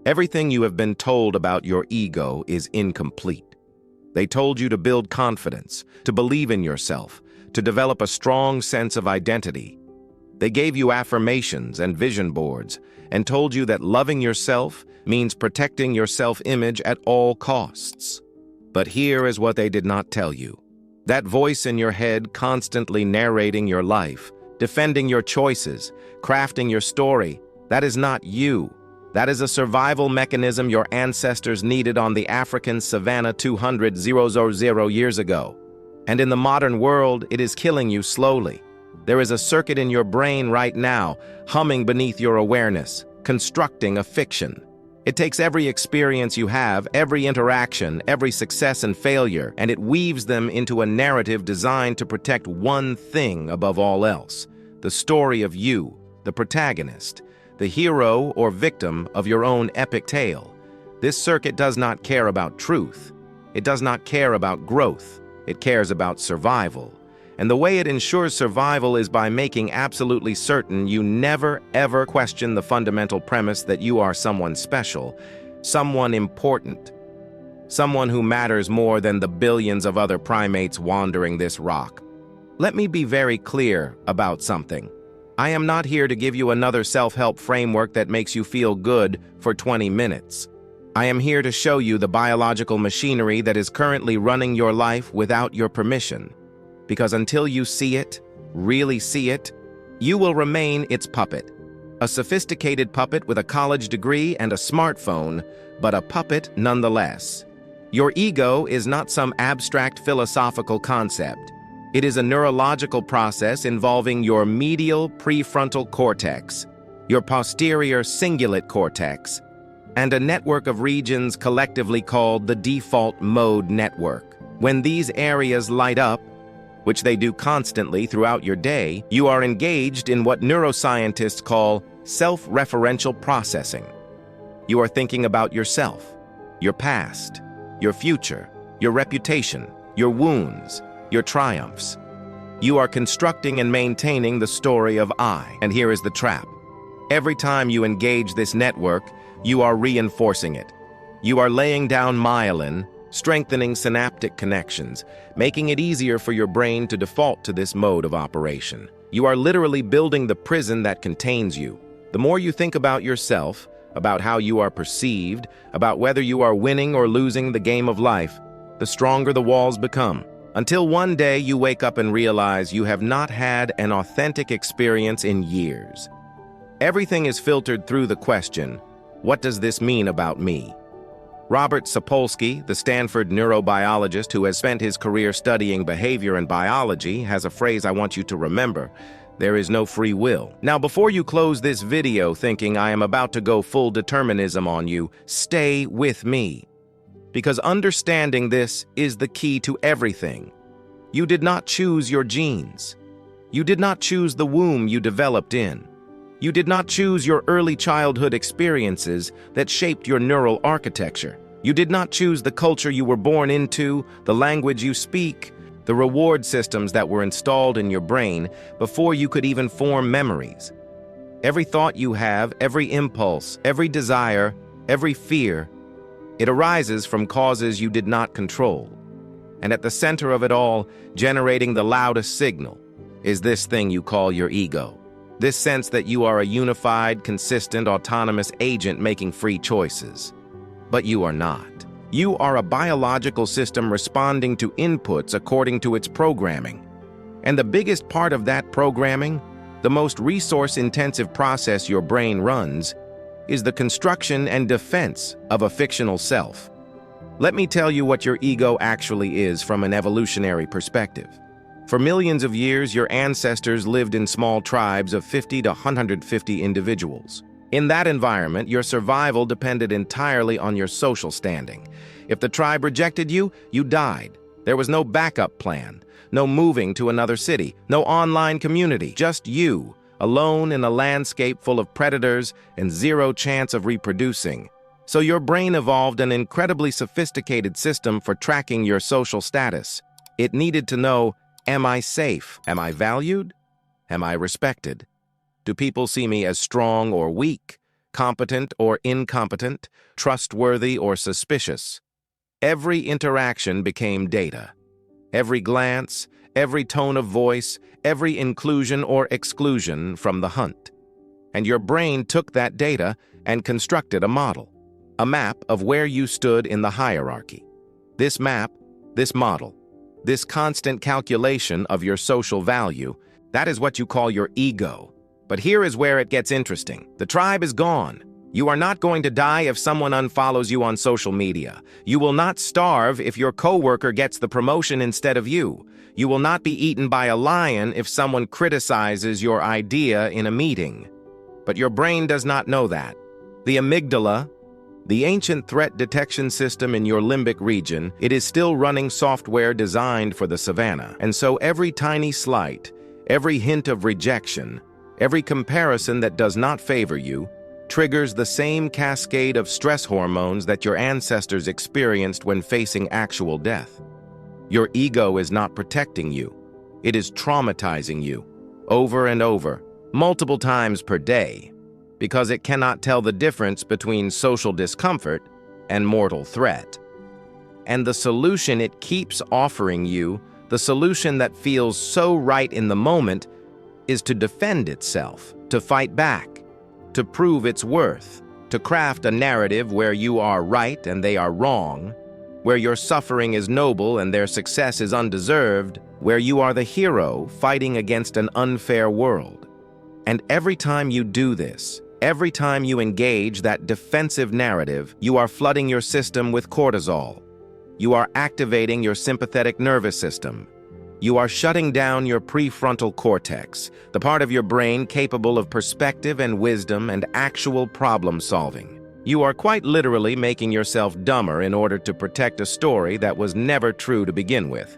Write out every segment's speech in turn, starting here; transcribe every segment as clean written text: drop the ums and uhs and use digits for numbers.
Everything you have been told about your ego is incomplete. They told you to build confidence, to believe in yourself, to develop a strong sense of identity. They gave you affirmations and vision boards and told you that loving yourself means protecting your self-image at all costs. But here is what they did not tell you. That voice in your head constantly narrating your life, defending your choices, crafting your story, that is not you. That is a survival mechanism your ancestors needed on the African savanna 200,000 years ago. And in the modern world, it is killing you slowly. There is a circuit in your brain right now, humming beneath your awareness, constructing a fiction. It takes every experience you have, every interaction, every success and failure, and it weaves them into a narrative designed to protect one thing above all else: the story of you, the protagonist, the hero or victim of your own epic tale. This circuit does not care about truth. It does not care about growth. It cares about survival. And the way it ensures survival is by making absolutely certain you never, ever question the fundamental premise that you are someone special, someone important, someone who matters more than the billions of other primates wandering this rock. Let me be very clear about something. I am not here to give you another self-help framework that makes you feel good for 20 minutes. I am here to show you the biological machinery that is currently running your life without your permission. Because until you see it, really see it, you will remain its puppet. A sophisticated puppet with a college degree and a smartphone, but a puppet nonetheless. Your ego is not some abstract philosophical concept. It is a neurological process involving your medial prefrontal cortex, your posterior cingulate cortex, and a network of regions collectively called the default mode network. When these areas light up, which they do constantly throughout your day, you are engaged in what neuroscientists call self-referential processing. You are thinking about yourself, your past, your future, your reputation, your wounds, your triumphs. You are constructing and maintaining the story of I. And here is the trap. Every time you engage this network, you are reinforcing it. You are laying down myelin, strengthening synaptic connections, making it easier for your brain to default to this mode of operation. You are literally building the prison that contains you. The more you think about yourself, about how you are perceived, about whether you are winning or losing the game of life, the stronger the walls become. Until one day you wake up and realize you have not had an authentic experience in years. Everything is filtered through the question, what does this mean about me? Robert Sapolsky, the Stanford neurobiologist who has spent his career studying behavior and biology, has a phrase I want you to remember: there is no free will. Now, before you close this video thinking I am about to go full determinism on you, stay with me. Because understanding this is the key to everything. You did not choose your genes. You did not choose the womb you developed in. You did not choose your early childhood experiences that shaped your neural architecture. You did not choose the culture you were born into, the language you speak, the reward systems that were installed in your brain before you could even form memories. Every thought you have, every impulse, every desire, every fear, it arises from causes you did not control. And at the center of it all, generating the loudest signal, is this thing you call your ego. This sense that you are a unified, consistent, autonomous agent making free choices. But you are not. You are a biological system responding to inputs according to its programming. And the biggest part of that programming, the most resource-intensive process your brain runs, is the construction and defense of a fictional self. Let me tell you what your ego actually is from an evolutionary perspective. For millions of years, your ancestors lived in small tribes of 50 to 150 individuals. In that environment, your survival depended entirely on your social standing. If the tribe rejected you, you died. There was no backup plan, no moving to another city, no online community, just you, alone in a landscape full of predators and zero chance of reproducing. So your brain evolved an incredibly sophisticated system for tracking your social status. It needed to know, am I safe? Am I valued? Am I respected? Do people see me as strong or weak? competent or incompetent, trustworthy or suspicious. Every interaction became data. Every glance, every tone of voice, every inclusion or exclusion from the hunt. And your brain took that data and constructed a model, a map of where you stood in the hierarchy. This map, this model, this constant calculation of your social value, that is what you call your ego. But here is where it gets interesting. The tribe is gone. You are not going to die if someone unfollows you on social media. You will not starve if your coworker gets the promotion instead of you. You will not be eaten by a lion if someone criticizes your idea in a meeting. But your brain does not know that. The amygdala, the ancient threat detection system in your limbic region, it is still running software designed for the savannah. And so every tiny slight, every hint of rejection, every comparison that does not favor you, triggers the same cascade of stress hormones that your ancestors experienced when facing actual death. Your ego is not protecting you. It is traumatizing you, over and over, multiple times per day, because it cannot tell the difference between social discomfort and mortal threat. And the solution it keeps offering you, the solution that feels so right in the moment, is to defend itself, to fight back, to prove its worth, to craft a narrative where you are right and they are wrong, where your suffering is noble and their success is undeserved, where you are the hero fighting against an unfair world. And every time you do this, every time you engage that defensive narrative, you are flooding your system with cortisol. You are activating your sympathetic nervous system. You are shutting down your prefrontal cortex, the part of your brain capable of perspective and wisdom and actual problem solving. You are quite literally making yourself dumber in order to protect a story that was never true to begin with.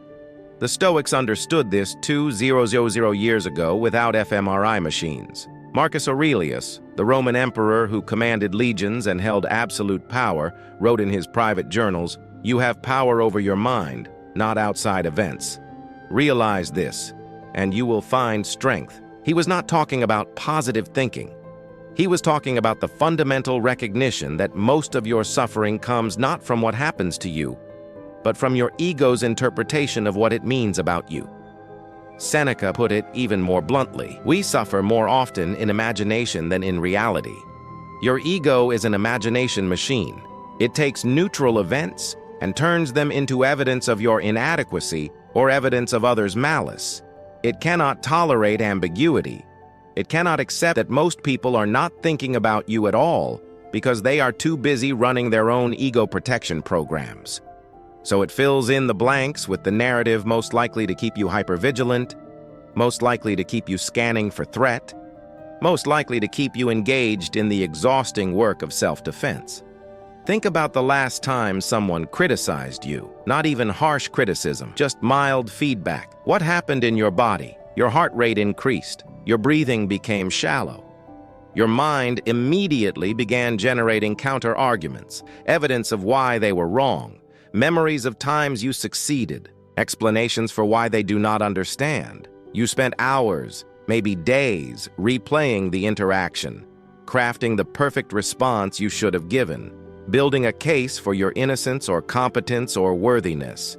The Stoics understood this 2,000 years ago without fMRI machines. Marcus Aurelius, the Roman emperor who commanded legions and held absolute power, wrote in his private journals, "You have power over your mind, not outside events. Realize this, and you will find strength." He was not talking about positive thinking. He was talking about the fundamental recognition that most of your suffering comes not from what happens to you, but from your ego's interpretation of what it means about you. Seneca put it even more bluntly. We suffer more often in imagination than in reality. Your ego is an imagination machine. It takes neutral events and turns them into evidence of your inadequacy or evidence of others' malice. It cannot tolerate ambiguity. It cannot accept that most people are not thinking about you at all because they are too busy running their own ego protection programs. So it fills in the blanks with the narrative most likely to keep you hypervigilant, most likely to keep you scanning for threat, most likely to keep you engaged in the exhausting work of self-defense. Think about the last time someone criticized you. Not even harsh criticism, just mild feedback. What happened in your body? Your heart rate increased. Your breathing became shallow. Your mind immediately began generating counter-arguments, evidence of why they were wrong, memories of times you succeeded, explanations for why they do not understand. You spent hours, maybe days, replaying the interaction, crafting the perfect response you should have given, building a case for your innocence or competence or worthiness.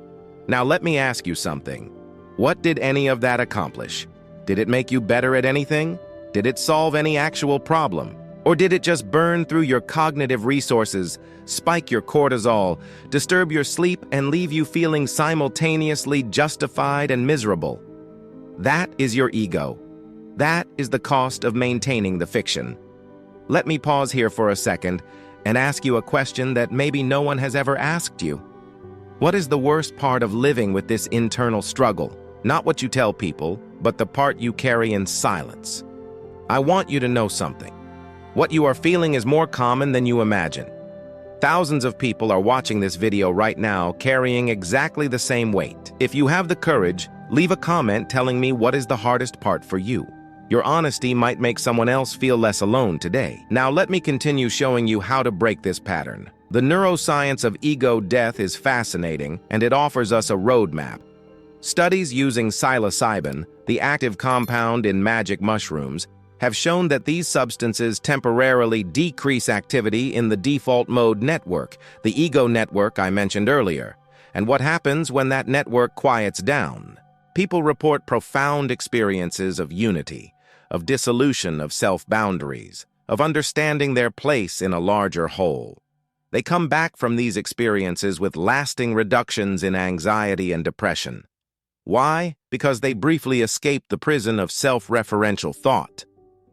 Now let me ask you something. What did any of that accomplish? Did it make you better at anything? Did it solve any actual problem? Or did it just burn through your cognitive resources, spike your cortisol, disturb your sleep, and leave you feeling simultaneously justified and miserable? That is your ego. That is the cost of maintaining the fiction. Let me pause here for a second and ask you a question that maybe no one has ever asked you. What is the worst part of living with this internal struggle? Not what you tell people, but the part you carry in silence. I want you to know something. What you are feeling is more common than you imagine. Thousands of people are watching this video right now carrying exactly the same weight. If you have the courage, leave a comment telling me what is the hardest part for you. Your honesty might make someone else feel less alone today. Now let me continue showing you how to break this pattern. The neuroscience of ego death is fascinating, and it offers us a roadmap. Studies using psilocybin, the active compound in magic mushrooms, have shown that these substances temporarily decrease activity in the default mode network, the ego network I mentioned earlier. And what happens when that network quiets down? People report profound experiences of unity, of dissolution of self-boundaries, of understanding their place in a larger whole. They come back from these experiences with lasting reductions in anxiety and depression. Why? Because they briefly escaped the prison of self-referential thought.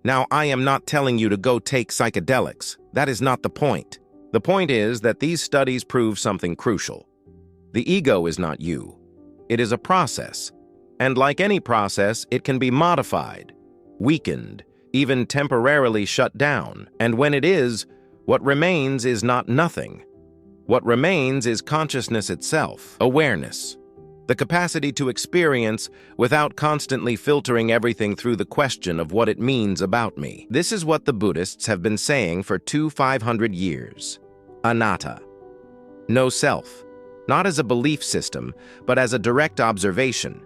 Now, I am not telling you to go take psychedelics. That is not the point. The point is that these studies prove something crucial. The ego is not you. It is a process. And like any process, it can be modified, weakened, even temporarily shut down. And when it is, what remains is not nothing. What remains is consciousness itself, awareness, the capacity to experience without constantly filtering everything through the question of what it means about me. This is what the Buddhists have been saying for 500 years. Anatta. No self, not as a belief system, but as a direct observation.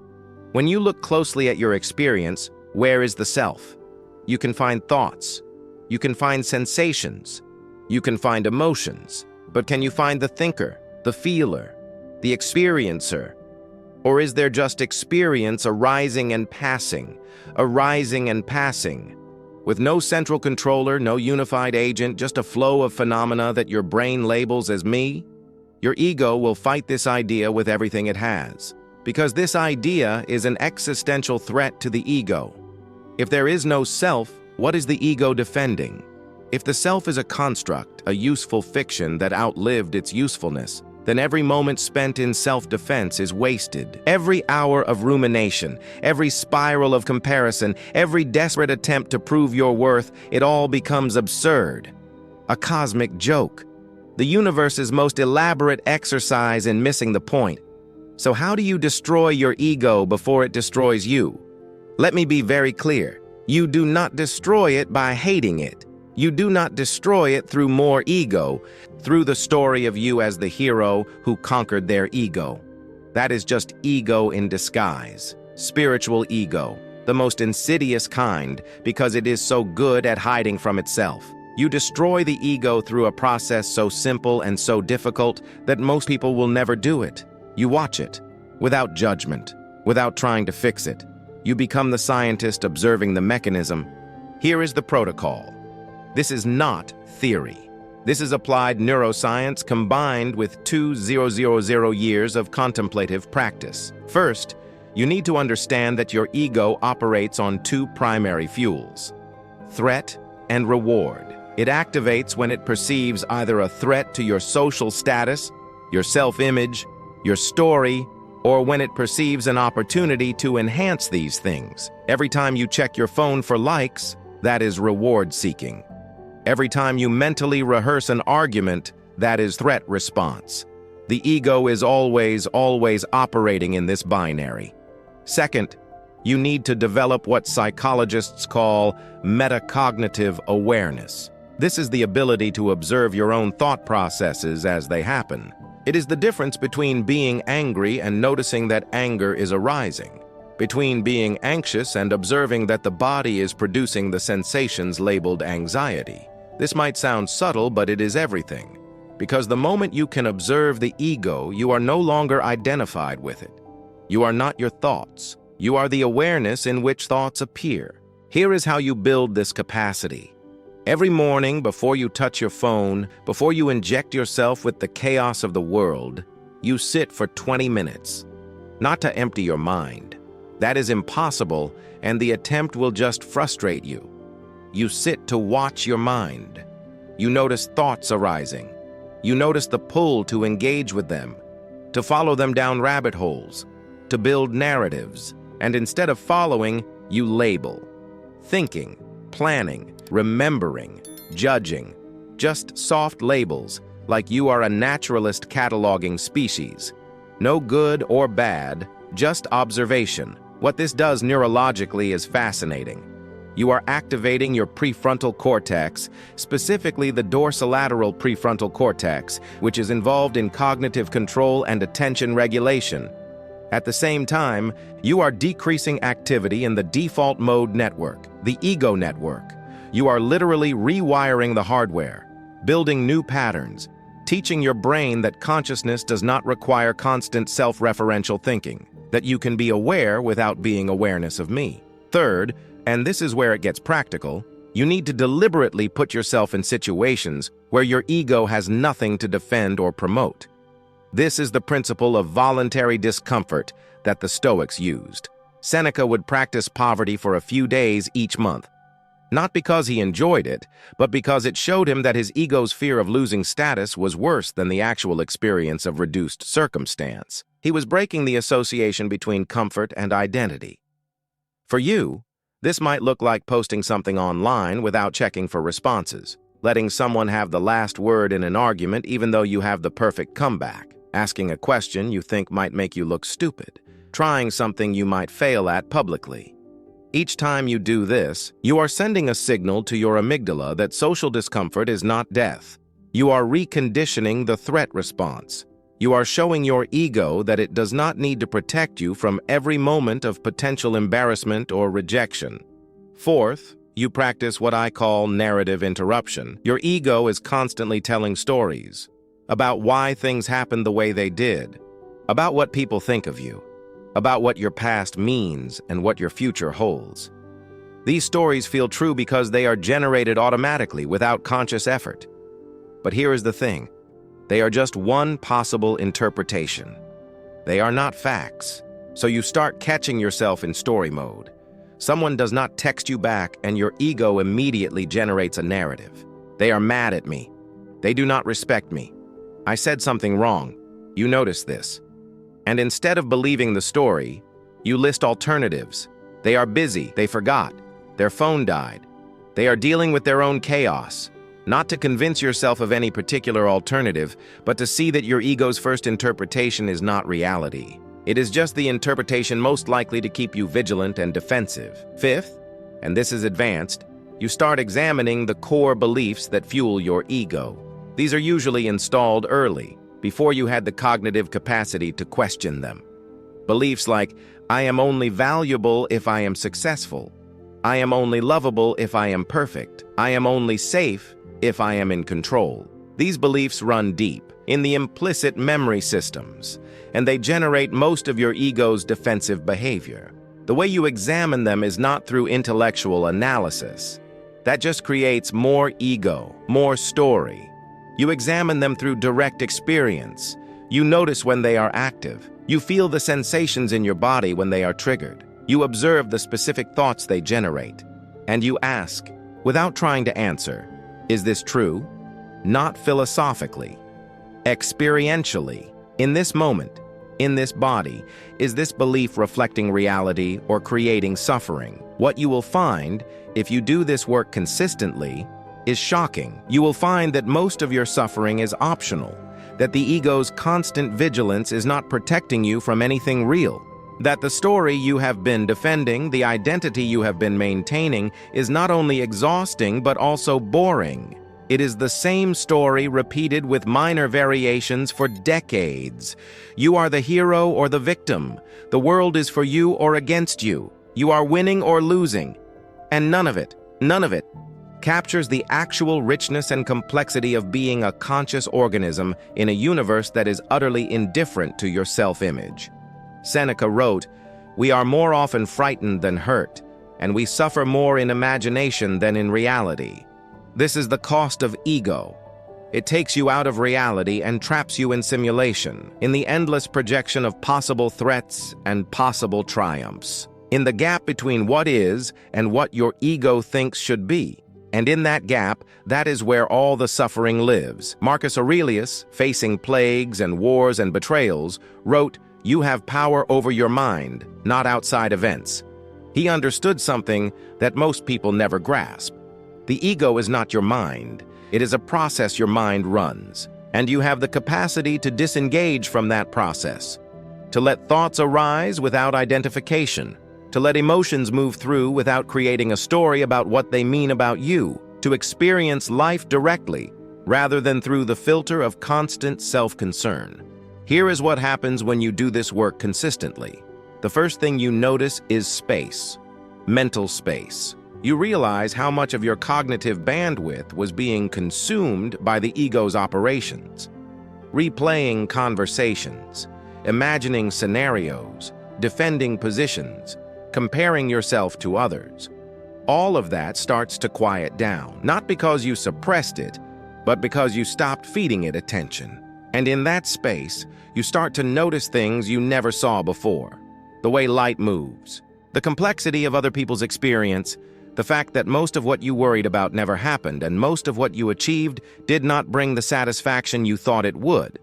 When you look closely at your experience, where is the self? You can find thoughts. You can find sensations. You can find emotions. But can you find the thinker, the feeler, the experiencer? Or is there just experience arising and passing, with no central controller, no unified agent, just a flow of phenomena that your brain labels as me? Your ego will fight this idea with everything it has, because this idea is an existential threat to the ego. If there is no self, what is the ego defending? If the self is a construct, a useful fiction that outlived its usefulness, then every moment spent in self-defense is wasted. Every hour of rumination, every spiral of comparison, every desperate attempt to prove your worth, it all becomes absurd. A cosmic joke. The universe's most elaborate exercise in missing the point. So how do you destroy your ego before it destroys you? Let me be very clear. You do not destroy it by hating it. You do not destroy it through more ego, through the story of you as the hero who conquered their ego. That is just ego in disguise, spiritual ego, the most insidious kind because it is so good at hiding from itself. You destroy the ego through a process so simple and so difficult that most people will never do it. You watch it, without judgment, without trying to fix it. You become the scientist observing the mechanism. Here is the protocol. This is not theory. This is applied neuroscience combined with 2,000 years of contemplative practice. First, you need to understand that your ego operates on two primary fuels: threat and reward. It activates when it perceives either a threat to your social status, your self-image, your story, or when it perceives an opportunity to enhance these things. Every time you check your phone for likes, that is reward-seeking. Every time you mentally rehearse an argument, that is threat response. The ego is always operating in this binary. Second, you need to develop what psychologists call metacognitive awareness. This is the ability to observe your own thought processes as they happen. It is the difference between being angry and noticing that anger is arising, between being anxious and observing that the body is producing the sensations labeled anxiety. This might sound subtle, but it is everything. Because the moment you can observe the ego, you are no longer identified with it. You are not your thoughts. You are the awareness in which thoughts appear. Here is how you build this capacity. Every morning, before you touch your phone, before you inject yourself with the chaos of the world, you sit for 20 minutes. Not to empty your mind. That is impossible, and the attempt will just frustrate you. You sit to watch your mind. You notice thoughts arising. You notice the pull to engage with them, to follow them down rabbit holes, to build narratives, and instead of following, you label. Thinking, planning, remembering, judging. Just soft labels, like you are a naturalist cataloging species. No good or bad, just observation. What this does neurologically is fascinating. You are activating your prefrontal cortex, specifically the dorsolateral prefrontal cortex, which is involved in cognitive control and attention regulation. At the same time, you are decreasing activity in the default mode network, The ego network. You are literally rewiring the hardware, building new patterns, teaching your brain that consciousness does not require constant self-referential thinking, that you can be aware without being awareness of me. Third, and this is where it gets practical, you need to deliberately put yourself in situations where your ego has nothing to defend or promote. This is the principle of voluntary discomfort that the Stoics used. Seneca would practice poverty for a few days each month, not because he enjoyed it, but because it showed him that his ego's fear of losing status was worse than the actual experience of reduced circumstance. He was breaking the association between comfort and identity. For you, this might look like posting something online without checking for responses, letting someone have the last word in an argument even though you have the perfect comeback, asking a question you think might make you look stupid, trying something you might fail at publicly. Each time you do this, you are sending a signal to your amygdala that social discomfort is not death. You are reconditioning the threat response. You are showing your ego that it does not need to protect you from every moment of potential embarrassment or rejection. Fourth, you practice what I call narrative interruption. Your ego is constantly telling stories about why things happened the way they did, about what people think of you, about what your past means and what your future holds. These stories feel true because they are generated automatically without conscious effort. But here is the thing. They are just one possible interpretation. They are not facts. So you start catching yourself in story mode. Someone does not text you back and your ego immediately generates a narrative. They are mad at me. They do not respect me. I said something wrong. You notice this. And instead of believing the story, you list alternatives. They are busy, they forgot, their phone died. They are dealing with their own chaos. Not to convince yourself of any particular alternative, but to see that your ego's first interpretation is not reality. It is just the interpretation most likely to keep you vigilant and defensive. Fifth, and this is advanced, you start examining the core beliefs that fuel your ego. These are usually installed early, before you had the cognitive capacity to question them. Beliefs like, I am only valuable if I am successful. I am only lovable if I am perfect. I am only safe if I am in control. These beliefs run deep in the implicit memory systems, and they generate most of your ego's defensive behavior. The way you examine them is not through intellectual analysis. That just creates more ego, more story. You examine them through direct experience. You notice when they are active. You feel the sensations in your body when they are triggered. You observe the specific thoughts they generate. And you ask, without trying to answer, is this true? Not philosophically. Experientially. In this moment, in this body, is this belief reflecting reality or creating suffering? What you will find, if you do this work consistently, is shocking. You will find that most of your suffering is optional, that the ego's constant vigilance is not protecting you from anything real, that the story you have been defending, the identity you have been maintaining, is not only exhausting but also boring. It is the same story repeated with minor variations for decades. You are the hero or the victim. The world is for you or against you. You are winning or losing. And none of it captures the actual richness and complexity of being a conscious organism in a universe that is utterly indifferent to your self-image. Seneca wrote, "We are more often frightened than hurt, and we suffer more in imagination than in reality." This is the cost of ego. It takes you out of reality and traps you in simulation, in the endless projection of possible threats and possible triumphs, in the gap between what is and what your ego thinks should be. And in that gap, that is where all the suffering lives. Marcus Aurelius, facing plagues and wars and betrayals, wrote, "You have power over your mind, not outside events." He understood something that most people never grasp. The ego is not your mind. It is a process your mind runs, and you have the capacity to disengage from that process, to let thoughts arise without identification, to let emotions move through without creating a story about what they mean about you, to experience life directly, rather than through the filter of constant self-concern. Here is what happens when you do this work consistently. The first thing you notice is space, mental space. You realize how much of your cognitive bandwidth was being consumed by the ego's operations. Replaying conversations, imagining scenarios, defending positions, comparing yourself to others. All of that starts to quiet down, not because you suppressed it, but because you stopped feeding it attention. And in that space, you start to notice things you never saw before. The way light moves, the complexity of other people's experience, the fact that most of what you worried about never happened, and most of what you achieved did not bring the satisfaction you thought it would.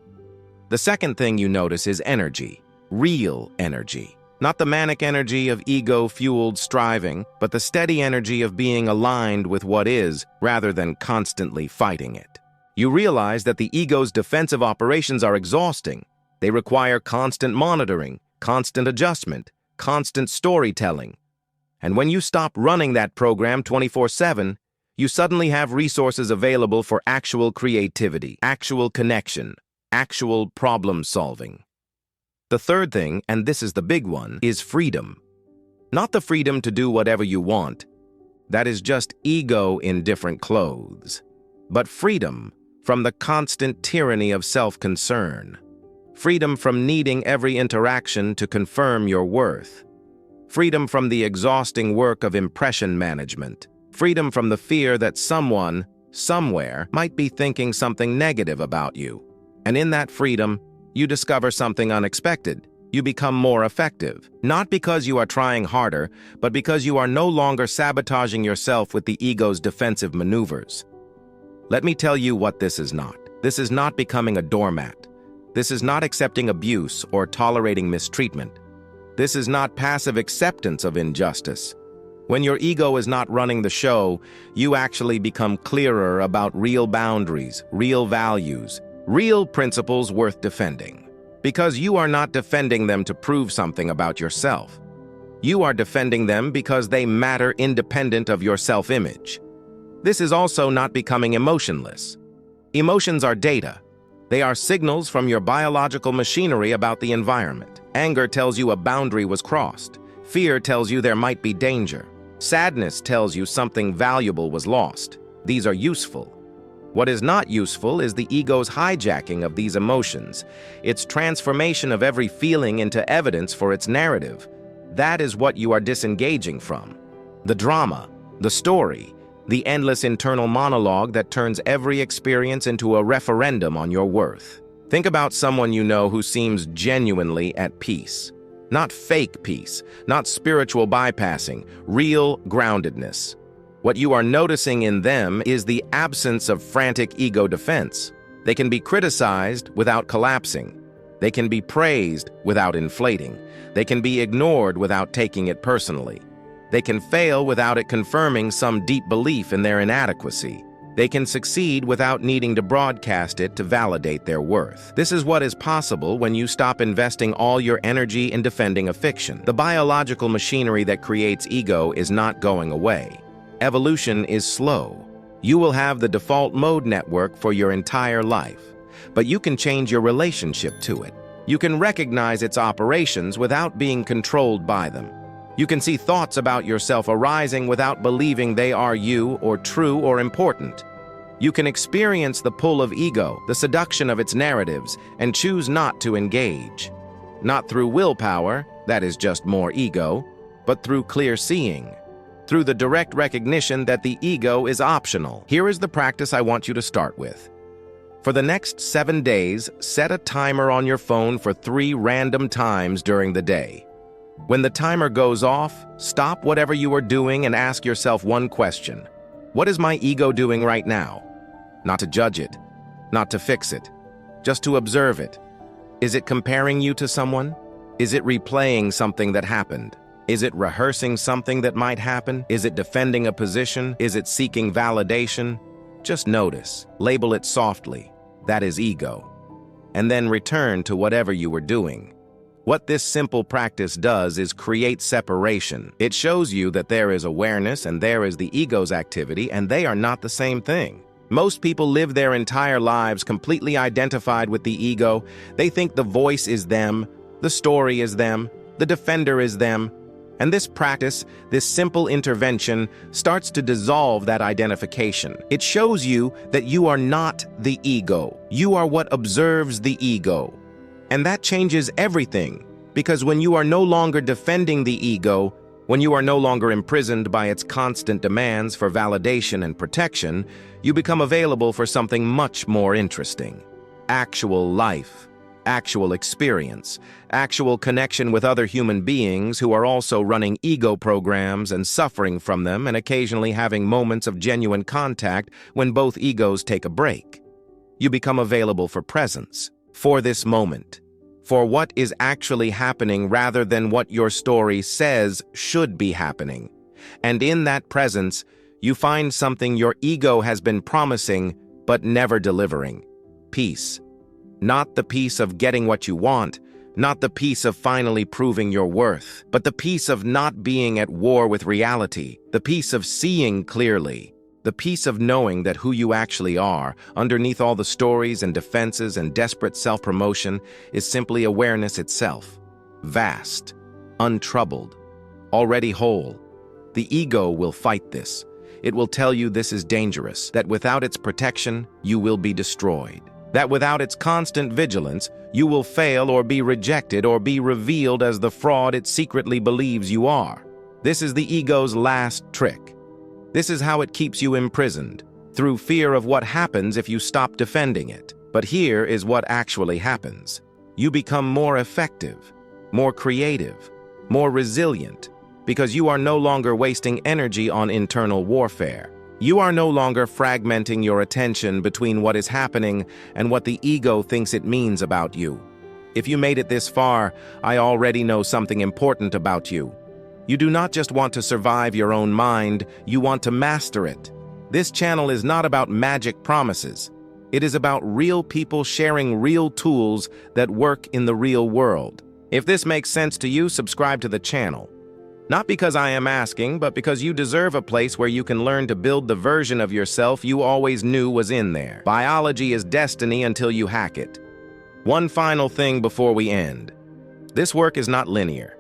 The second thing you notice is energy, real energy. Not the manic energy of ego-fueled striving, but the steady energy of being aligned with what is, rather than constantly fighting it. You realize that the ego's defensive operations are exhausting. They require constant monitoring, constant adjustment, constant storytelling. And when you stop running that program 24/7, you suddenly have resources available for actual creativity, actual connection, actual problem solving. The third thing, and this is the big one, is freedom. Not the freedom to do whatever you want. That is just ego in different clothes. But freedom from the constant tyranny of self-concern. Freedom from needing every interaction to confirm your worth. Freedom from the exhausting work of impression management. Freedom from the fear that someone, somewhere, might be thinking something negative about you. And in that freedom, you discover something unexpected. You become more effective, not because you are trying harder, but because you are no longer sabotaging yourself with the ego's defensive maneuvers. Let me tell you what this is not. This is not becoming a doormat. This is not accepting abuse or tolerating mistreatment. This is not passive acceptance of injustice. When your ego is not running the show, you actually become clearer about real boundaries, real values, real principles worth defending. Because you are not defending them to prove something about yourself. You are defending them because they matter independent of your self-image. This is also not becoming emotionless. Emotions are data. They are signals from your biological machinery about the environment. Anger tells you a boundary was crossed. Fear tells you there might be danger. Sadness tells you something valuable was lost. These are useful. What is not useful is the ego's hijacking of these emotions, its transformation of every feeling into evidence for its narrative. That is what you are disengaging from. The drama, the story, the endless internal monologue that turns every experience into a referendum on your worth. Think about someone you know who seems genuinely at peace. Not fake peace, not spiritual bypassing, real groundedness. What you are noticing in them is the absence of frantic ego defense. They can be criticized without collapsing. They can be praised without inflating. They can be ignored without taking it personally. They can fail without it confirming some deep belief in their inadequacy. They can succeed without needing to broadcast it to validate their worth. This is what is possible when you stop investing all your energy in defending a fiction. The biological machinery that creates ego is not going away. Evolution is slow. You will have the default mode network for your entire life, but you can change your relationship to it. You can recognize its operations without being controlled by them. You can see thoughts about yourself arising without believing they are you or true or important. You can experience the pull of ego, the seduction of its narratives, and choose not to engage. Not through willpower, that is just more ego, but through clear seeing. Through the direct recognition that the ego is optional. Here is the practice I want you to start with. For the next 7 days, set a timer on your phone for 3 random times during the day. When the timer goes off, stop whatever you are doing and ask yourself one question. What is my ego doing right now? Not to judge it, not to fix it, just to observe it. Is it comparing you to someone? Is it replaying something that happened? Is it rehearsing something that might happen? Is it defending a position? Is it seeking validation? Just notice, label it softly. That is ego. And then return to whatever you were doing. What this simple practice does is create separation. It shows you that there is awareness and there is the ego's activity, and they are not the same thing. Most people live their entire lives completely identified with the ego. They think the voice is them, the story is them, the defender is them, And this practice, this simple intervention, starts to dissolve that identification. It shows you that you are not the ego. You are what observes the ego. And that changes everything, because when you are no longer defending the ego, when you are no longer imprisoned by its constant demands for validation and protection, you become available for something much more interesting. Actual life. Actual experience, actual connection with other human beings who are also running ego programs and suffering from them and occasionally having moments of genuine contact when both egos take a break. You become available for presence, for this moment, for what is actually happening rather than what your story says should be happening. And in that presence, you find something your ego has been promising but never delivering: peace. Not the peace of getting what you want, not the peace of finally proving your worth, but the peace of not being at war with reality, the peace of seeing clearly, the peace of knowing that who you actually are, underneath all the stories and defenses and desperate self-promotion, is simply awareness itself. Vast, untroubled, already whole. The ego will fight this. It will tell you this is dangerous, that without its protection, you will be destroyed. That without its constant vigilance, you will fail or be rejected or be revealed as the fraud it secretly believes you are. This is the ego's last trick. This is how it keeps you imprisoned, through fear of what happens if you stop defending it. But here is what actually happens. You become more effective, more creative, more resilient, because you are no longer wasting energy on internal warfare. You are no longer fragmenting your attention between what is happening and what the ego thinks it means about you. If you made it this far, I already know something important about you. You do not just want to survive your own mind, you want to master it. This channel is not about magic promises. It is about real people sharing real tools that work in the real world. If this makes sense to you, subscribe to the channel. Not because I am asking, but because you deserve a place where you can learn to build the version of yourself you always knew was in there. Biology is destiny until you hack it. One final thing before we end. This work is not linear.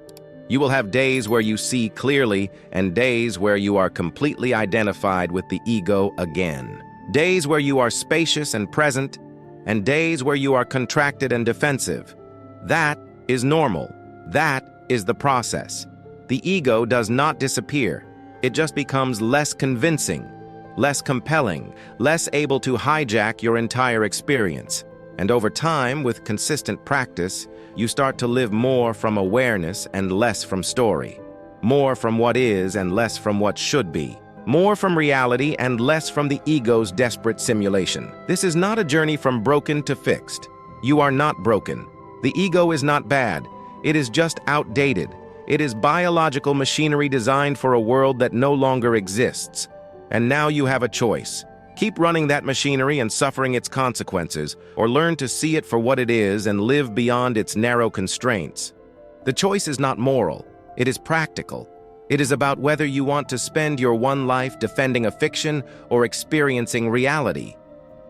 You will have days where you see clearly and days where you are completely identified with the ego again. Days where you are spacious and present, and days where you are contracted and defensive. That is normal. That is the process. The ego does not disappear. It just becomes less convincing, less compelling, less able to hijack your entire experience. And over time, with consistent practice, you start to live more from awareness and less from story. More from what is and less from what should be. More from reality and less from the ego's desperate simulation. This is not a journey from broken to fixed. You are not broken. The ego is not bad. It is just outdated. It is biological machinery designed for a world that no longer exists. And now you have a choice. Keep running that machinery and suffering its consequences, or learn to see it for what it is and live beyond its narrow constraints. The choice is not moral. It is practical. It is about whether you want to spend your one life defending a fiction or experiencing reality.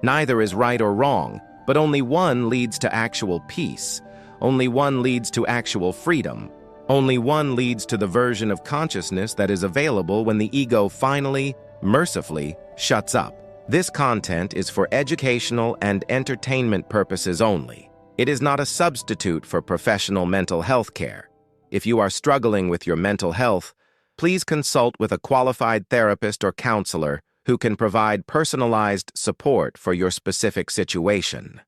Neither is right or wrong, but only one leads to actual peace. Only one leads to actual freedom. Only one leads to the version of consciousness that is available when the ego finally, mercifully, shuts up. This content is for educational and entertainment purposes only. It is not a substitute for professional mental health care. If you are struggling with your mental health, please consult with a qualified therapist or counselor who can provide personalized support for your specific situation.